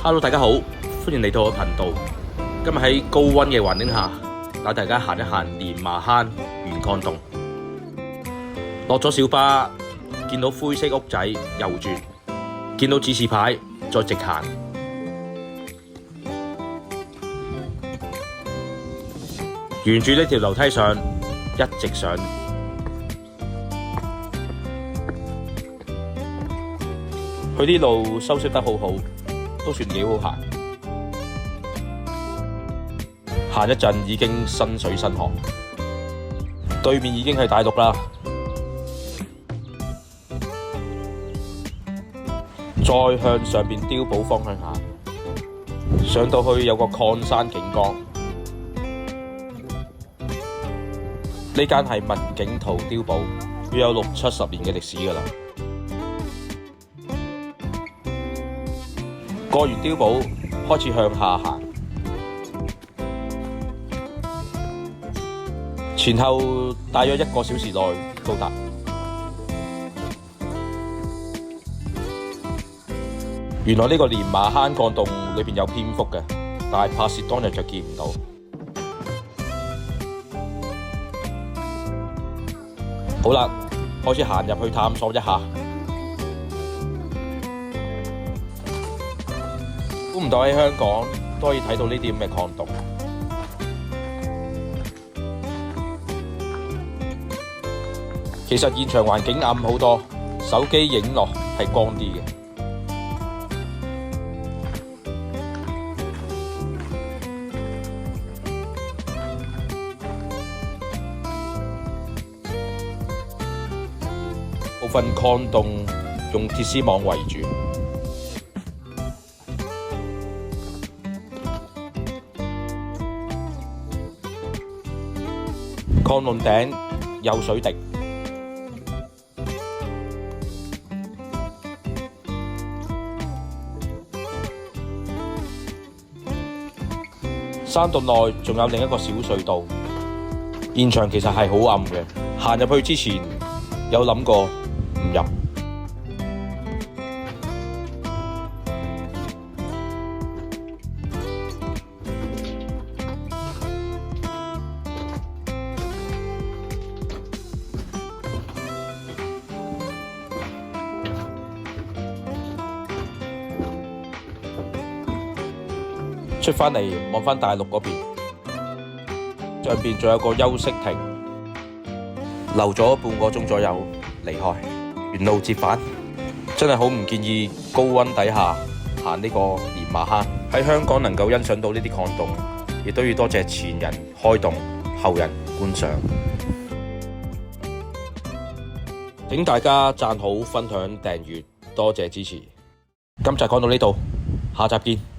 Hello， 大家好，歡迎嚟到我頻道。今日喺高溫嘅環境下，帶大家行一行蓮麻坑元礦洞。落咗小巴，見到灰色屋仔右轉，見到指示牌再直行。沿住呢條樓梯上，一直上。佢啲路修飾得好好，都算幾好行。行一陣已經身水身汗，對面已經係大陸啦。再向上邊碉堡方向行，上到去有個礦山景江。呢間係文景圖碉堡，要有60-70年嘅歷史㗎啦。過完碉堡，開始向下行，前後大約1個小時內到達。原來呢個蓮麻坑礦洞裏邊有蝙蝠嘅，但係拍攝當日就見唔到。好啦，開始行入去探索一下。估唔到喺香港都可以睇到呢啲咁嘅礦洞。其實現場環境暗好多，手機影落係光啲嘅。部分礦洞用鐵絲網圍住。礦洞頂有水滴，山洞內仲有另一個小隧道。現場其實係好暗嘅，行入去之前有諗過唔入。出返嚟望返大陸嗰邊，上邊仲有個休息亭，留咗半個鐘左右離開，原路折返。真係好唔建議高溫底下行呢個蓮麻坑。喺香港能夠欣賞到呢啲礦洞，亦都要多謝前人開洞，後人觀賞。請大家讚好、分享、訂閱，多謝支持。今集講到呢度，下集見。